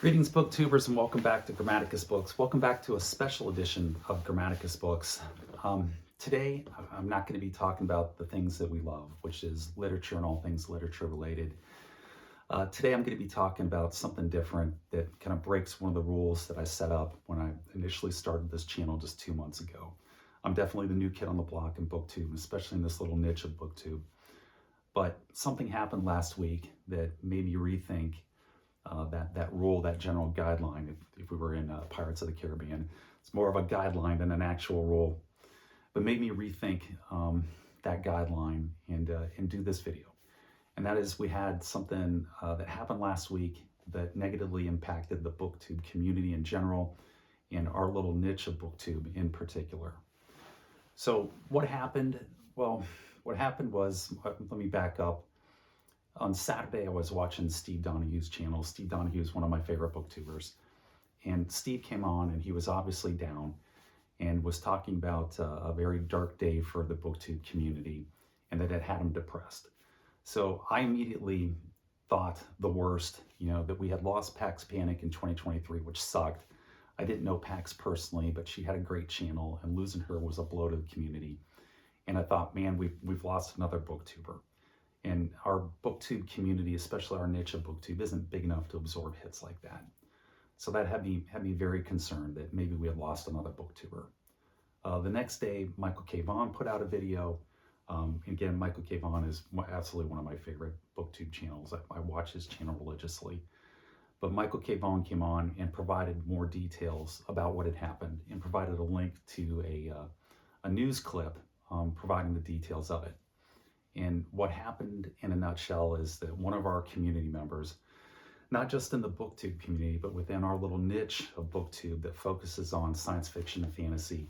Greetings, booktubers, and welcome back to Grammaticus Books. Welcome back to a special edition of Grammaticus Books. Today, I'm not going to be talking about the things that we love, which is literature and all things literature related. Today, I'm going to be talking about something different that kind of breaks one of the rules that I set up when I initially started this channel just 2 months ago. I'm definitely the new kid on the block in booktube, especially in this little niche of booktube. But something happened last week that made me rethink that rule, that general guideline. If we were in Pirates of the Caribbean, it's more of a guideline than an actual rule, but made me rethink that guideline and do this video. And that is, we had something that happened last week that negatively impacted the booktube community in general and our little niche of booktube in particular. So what happened? Well, what happened was, let me back up. On Saturday, I was watching Steve Donahue's channel. Steve Donahue is one of my favorite booktubers. And Steve came on and he was obviously down and was talking about a very dark day for the booktube community and that it had him depressed. So I immediately thought the worst, that we had lost Pax Panic in 2023, which sucked. I didn't know Pax personally, but she had a great channel and losing her was a blow to the community. And I thought, man, we've lost another booktuber. And our booktube community, especially our niche of booktube, isn't big enough to absorb hits like that. So that had me very concerned that maybe we had lost another booktuber. The next day, Michael K. Vaughan put out a video. Again, Michael K. Vaughan is absolutely one of my favorite booktube channels. I watch his channel religiously. But Michael K. Vaughan came on and provided more details about what had happened and provided a link to a news clip providing the details of it. And what happened in a nutshell is that one of our community members, not just in the booktube community, but within our little niche of booktube that focuses on science fiction and fantasy,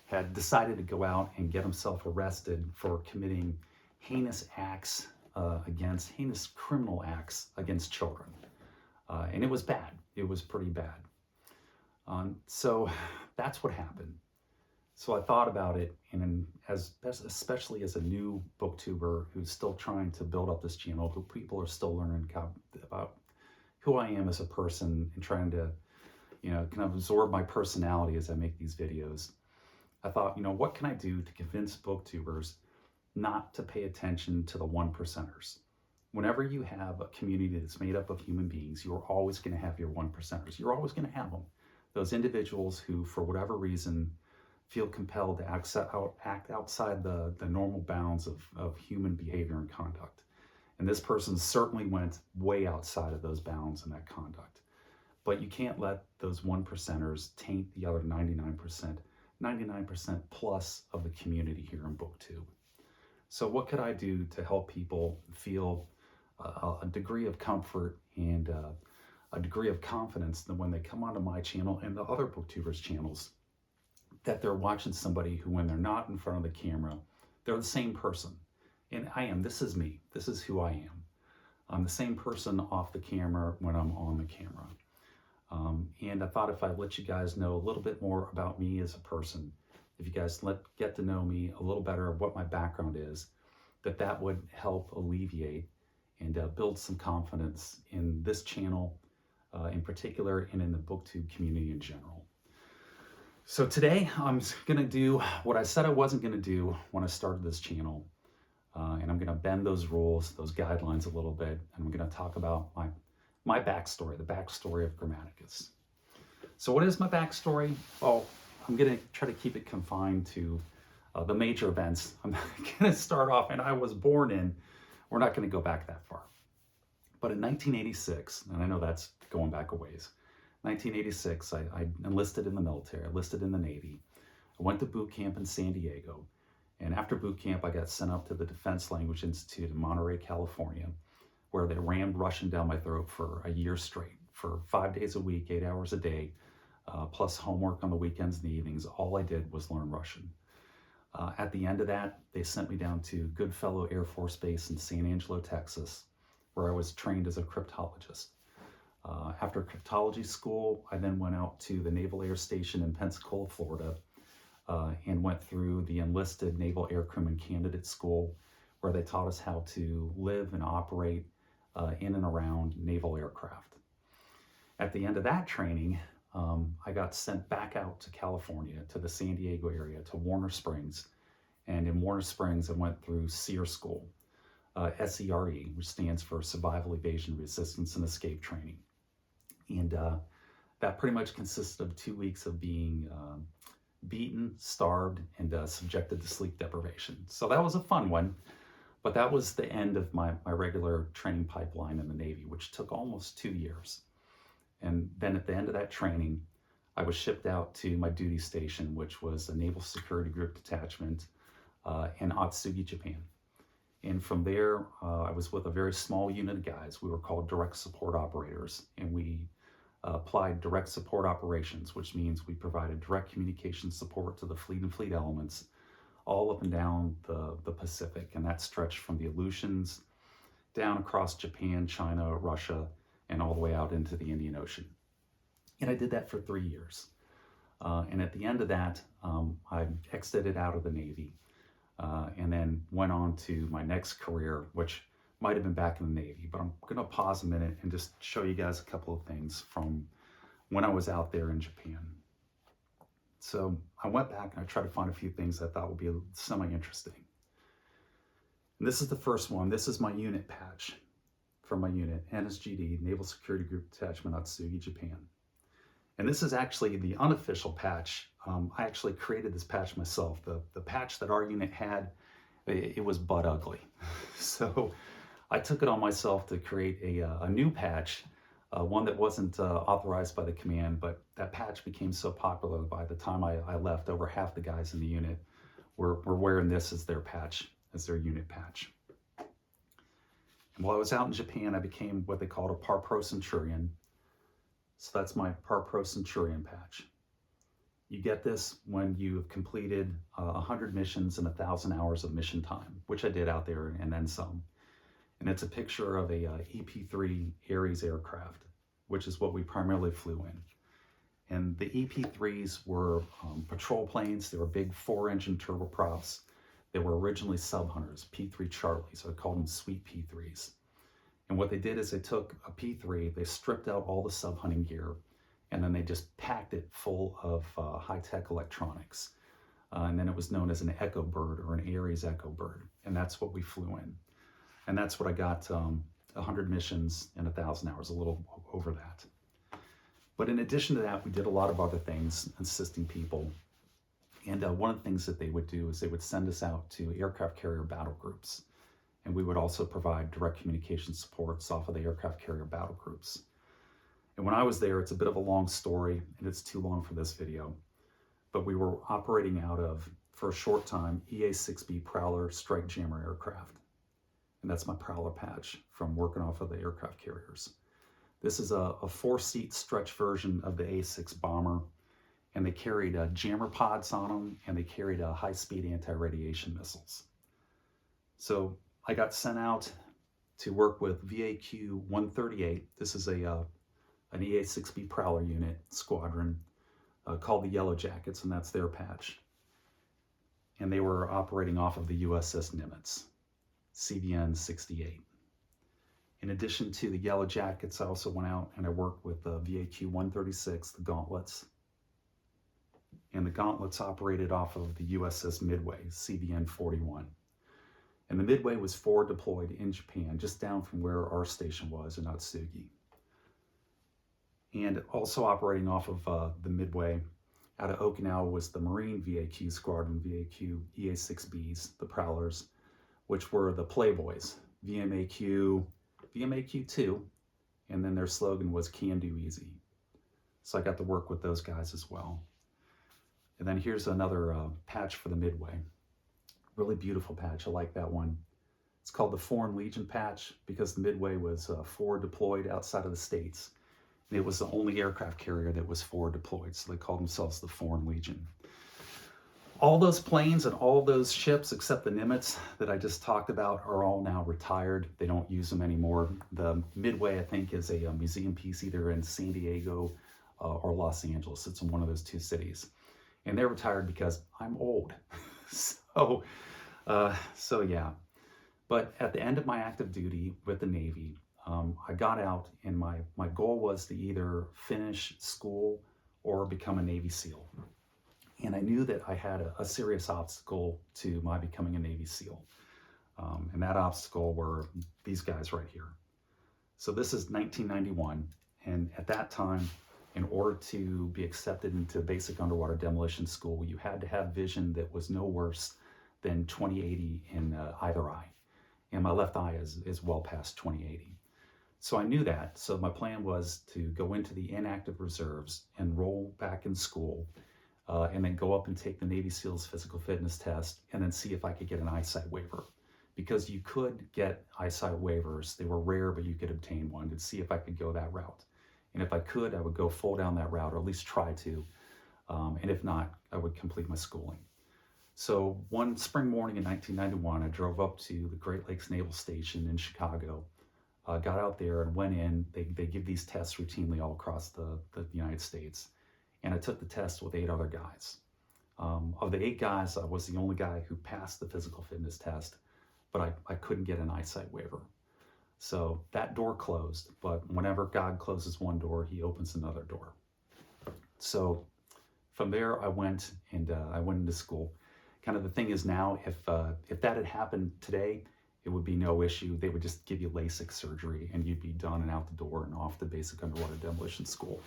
had decided to go out and get himself arrested for committing heinous criminal acts against children. And it was bad. It was pretty bad. So that's what happened. So I thought about it, and especially as a new booktuber who's still trying to build up this channel, who people are still learning about who I am as a person and trying to, kind of absorb my personality as I make these videos. I thought, what can I do to convince booktubers not to pay attention to the 1%ers? Whenever you have a community that's made up of human beings, you're always going to have your 1%ers. You're always going to have them. Those individuals who, for whatever reason, feel compelled to act outside the normal bounds of human behavior and conduct. And this person certainly went way outside of those bounds in that conduct. But you can't let those 1%ers taint the other 99% plus of the community here in booktube. So what could I do to help people feel a degree of comfort and a degree of confidence that when they come onto my channel and the other booktubers' channels, that they're watching somebody who, when they're not in front of the camera, they're the same person. And this is me. This is who I am. I'm the same person off the camera when I'm on the camera. And I thought if I let you guys know a little bit more about me as a person, if you guys get to know me a little better of what my background is, that would help alleviate and build some confidence in this channel in particular and in the booktube community in general. So today I'm going to do what I said I wasn't going to do when I started this channel. And I'm going to bend those rules, those guidelines a little bit. And I'm going to talk about my backstory, the backstory of Grammaticus. So what is my backstory? Well, I'm going to try to keep it confined to the major events. I'm going to start off, and I was born in, we're not going to go back that far. But in 1986, and I know that's going back a ways, 1986, I enlisted in the military, I enlisted in the Navy. I went to boot camp in San Diego. And after boot camp, I got sent up to the Defense Language Institute in Monterey, California, where they rammed Russian down my throat for a year straight, for 5 days a week, 8 hours a day, plus homework on the weekends and the evenings. All I did was learn Russian. At the end of that, they sent me down to Goodfellow Air Force Base in San Angelo, Texas, where I was trained as a cryptologist. After cryptology school, I then went out to the Naval Air Station in Pensacola, Florida, and went through the enlisted Naval Aircrewman Candidate School, where they taught us how to live and operate in and around naval aircraft. At the end of that training, I got sent back out to California, to the San Diego area, to Warner Springs. And in Warner Springs, I went through SERE school, SERE, which stands for Survival, Evasion, Resistance, and Escape Training. And that pretty much consisted of 2 weeks of being beaten, starved, and subjected to sleep deprivation. So that was a fun one, but that was the end of my regular training pipeline in the Navy, which took almost 2 years. And then at the end of that training, I was shipped out to my duty station, which was a Naval Security Group detachment in Atsugi, Japan. And from there, I was with a very small unit of guys. We were called direct support operators, and we applied direct support operations, which means we provided direct communication support to the fleet and fleet elements all up and down the Pacific. And that stretched from the Aleutians down across Japan, China, Russia, and all the way out into the Indian Ocean. And I did that for 3 years. And at the end of that, I exited out of the Navy and then went on to my next career, which might have been back in the Navy, but I'm going to pause a minute and just show you guys a couple of things from when I was out there in Japan. So I went back and I tried to find a few things I thought would be semi-interesting. And this is the first one. This is my unit patch from my unit, NSGD, Naval Security Group Detachment, Atsugi, Japan. And this is actually the unofficial patch. I actually created this patch myself. The patch that our unit had, it was butt ugly. So I took it on myself to create a new patch, one that wasn't authorized by the command, but that patch became so popular by the time I left, over half the guys in the unit were wearing this as their patch, as their unit patch. And while I was out in Japan, I became what they called a Par Pro Centurion. So that's my Par Pro Centurion patch. You get this when you've completed 100 missions and 1,000 hours of mission time, which I did out there and then some. And it's a picture of a EP-3 Ares aircraft, which is what we primarily flew in. And the EP-3s were patrol planes. They were big 4-engine turboprops. They were originally sub-hunters, P-3 Charlie, so I called them sweet P-3s. And what they did is they took a P-3, they stripped out all the sub-hunting gear, and then they just packed it full of high-tech electronics. And then it was known as an Echo Bird or an Ares Echo Bird, and that's what we flew in. And that's what I got 100 missions and 1,000 hours, a little over that. But in addition to that, we did a lot of other things, assisting people. And one of the things that they would do is they would send us out to aircraft carrier battle groups. And we would also provide direct communication supports off of the aircraft carrier battle groups. And when I was there, it's a bit of a long story, and it's too long for this video. But we were operating out of, for a short time, EA-6B Prowler Strike Jammer aircraft. And that's my Prowler patch from working off of the aircraft carriers. This is a 4-seat stretch version of the A-6 bomber. And they carried jammer pods on them, and they carried high-speed anti-radiation missiles. So I got sent out to work with VAQ-138. This is an EA-6B Prowler unit squadron called the Yellow Jackets, and that's their patch. And they were operating off of the USS Nimitz, CVN-68. In addition to the Yellow Jackets, I also went out and I worked with VAQ-136, the Gauntlets. And the Gauntlets operated off of the USS Midway, CVN-41. And the Midway was forward deployed in Japan, just down from where our station was in Atsugi. And also operating off of the Midway out of Okinawa was the Marine VAQ Squadron, VAQ EA-6Bs, the Prowlers, which were the Playboys, VMAQ, VMAQ-2, and then their slogan was "Can Do Easy." So I got to work with those guys as well. And then here's another patch for the Midway. Really beautiful patch. I like that one. It's called the Foreign Legion patch because the Midway was forward deployed outside of the States. And it was the only aircraft carrier that was forward deployed, so they called themselves the Foreign Legion. All those planes and all those ships, except the Nimitz that I just talked about, are all now retired. They don't use them anymore. The Midway, I think, is a museum piece either in San Diego or Los Angeles. It's in one of those two cities. And they're retired because I'm old. So yeah. But at the end of my active duty with the Navy, I got out, and my goal was to either finish school or become a Navy SEAL. And I knew that I had a serious obstacle to my becoming a Navy SEAL. And that obstacle were these guys right here. So this is 1991. And at that time, in order to be accepted into basic underwater demolition school, you had to have vision that was no worse than 20/80 in either eye. And my left eye is well past 20/80. So I knew that. So my plan was to go into the inactive reserves, enroll back in school, and then go up and take the Navy SEALs physical fitness test, and then see if I could get an eyesight waiver. Because you could get eyesight waivers. They were rare, but you could obtain one, to see if I could go that route. And if I could, I would go full down that route, or at least try to. And if not, I would complete my schooling. So one spring morning in 1991, I drove up to the Great Lakes Naval Station in Chicago, got out there and went in. They give these tests routinely all across the United States. And I took the test with 8 other guys. Of the 8 guys, I was the only guy who passed the physical fitness test, but I couldn't get an eyesight waiver. So that door closed, but whenever God closes one door, he opens another door. So from there, I went into school. Kind of the thing is now, if that had happened today, it would be no issue. They would just give you LASIK surgery and you'd be done and out the door and off to basic underwater demolition school.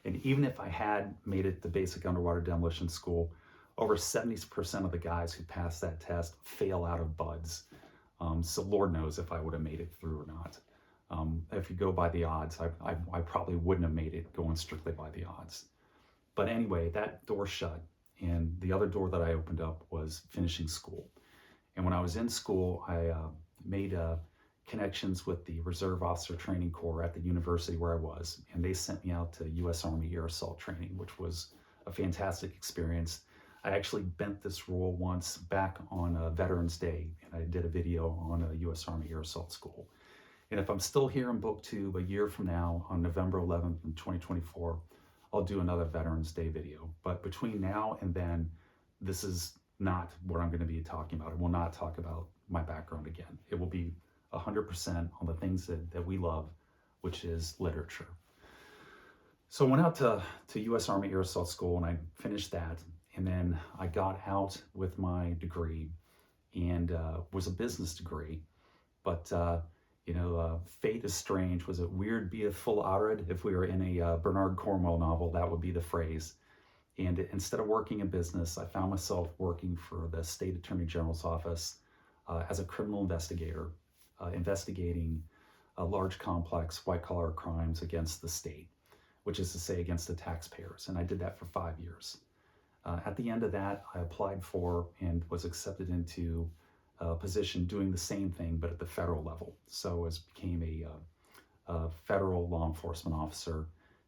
And even if I had made it to basic underwater demolition school, over 70% of the guys who pass that test fail out of buds. So Lord knows if I would have made it through or not. If you go by the odds, I probably wouldn't have made it going strictly by the odds. But anyway, that door shut, and the other door that I opened up was finishing school. And when I was in school, I made connections with the Reserve Officer Training Corps at the university where I was, and they sent me out to U.S. Army Air Assault Training, which was a fantastic experience. I actually bent this rule once back on Veterans Day, and I did a video on U.S. Army Air Assault School. And if I'm still here in BookTube a year from now, on November 11th in 2024, I'll do another Veterans Day video. But between now and then, this is not what I'm going to be talking about. I will not talk about my background again. It will be 100% on the things that we love, which is literature. So I went out to U.S. Army Air Assault School, and I finished that. And then I got out with my degree, and was a business degree. But, fate is strange. Was it weird be a full Arid? If we were in a Bernard Cornwell novel, that would be the phrase. And instead of working in business, I found myself working for the State Attorney General's office as a criminal investigator, investigating large, complex, white-collar crimes against the state, which is to say against the taxpayers. And I did that for 5 years. At the end of that, I applied for and was accepted into a position doing the same thing, but at the federal level. So I became a federal law enforcement officer,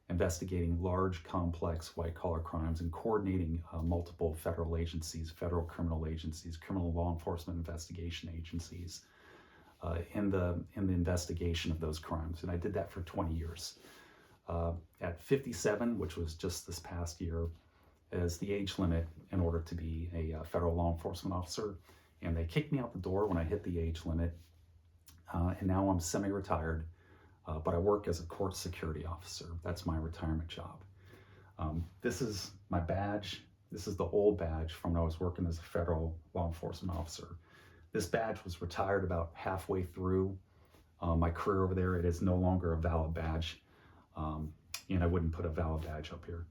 investigating large, complex, white-collar crimes and coordinating multiple federal agencies, federal criminal agencies, criminal law enforcement investigation agencies in the investigation of those crimes. And I did that for 20 years. At 57, which was just this past year, as the age limit in order to be a federal law enforcement officer. And they kicked me out the door when I hit the age limit. And now I'm semi-retired, but I work as a court security officer. That's my retirement job. This is my badge. This is the old badge from when I was working as a federal law enforcement officer. This badge was retired about halfway through my career over there. It is no longer a valid badge. And I wouldn't put a valid badge up here.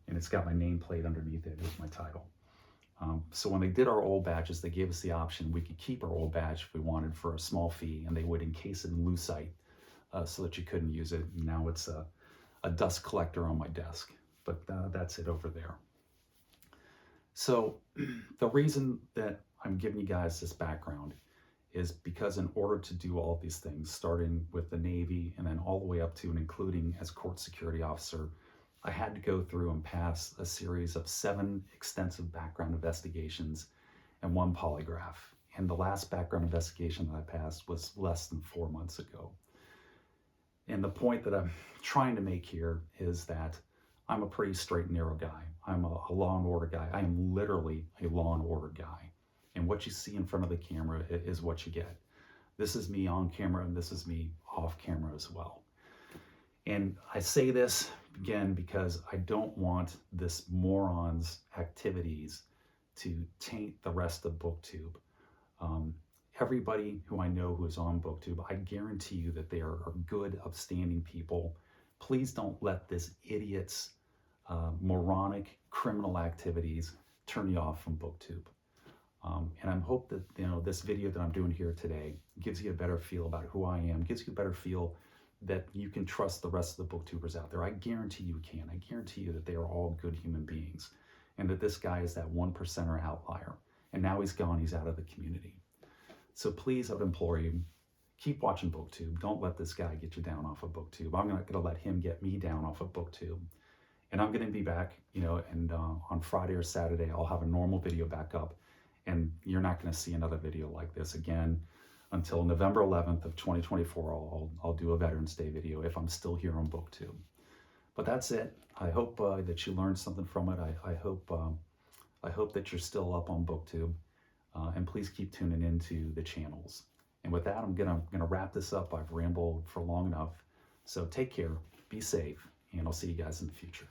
And it's got my nameplate underneath it as my title. So when they did our old badges, they gave us the option. We could keep our old badge if we wanted for a small fee, and they would encase it in lucite so that you couldn't use it. Now it's a dust collector on my desk, but that's it over there. So the reason that I'm giving you guys this background is because in order to do all of these things, starting with the Navy and then all the way up to and including as court security officer, I had to go through and pass a series of 7 extensive background investigations and 1 polygraph. And the last background investigation that I passed was less than 4 months ago. And the point that I'm trying to make here is that I'm a pretty straight and narrow guy. I'm a law and order guy. I am literally a law and order guy. And what you see in front of the camera is what you get. This is me on camera, and this is me off camera as well. And I say this again because I don't want this moron's activities to taint the rest of BookTube. Um, Everybody who I know who is on BookTube, I guarantee you that they are good, upstanding people. Please don't let this idiot's moronic criminal activities turn you off from BookTube. And I hope that this video that I'm doing here today gives you a better feel about who I am, gives you a better feel that you can trust the rest of the booktubers out there. I guarantee you can. I guarantee you that they are all good human beings, and that this guy is that 1%er outlier. And now he's gone, he's out of the community. So please, I would implore you, keep watching BookTube. Don't let this guy get you down off of BookTube. I'm not going to let him get me down off of BookTube. And I'm going to be back, and on Friday or Saturday, I'll have a normal video back up. And you're not going to see another video like this again until November 11th of 2024. I'll do a Veterans Day video if I'm still here on BookTube. But that's it. I hope that you learned something from it. I hope that you're still up on BookTube. And please keep tuning into the channels. And with that, I'm gonna wrap this up. I've rambled for long enough. So take care, be safe, and I'll see you guys in the future.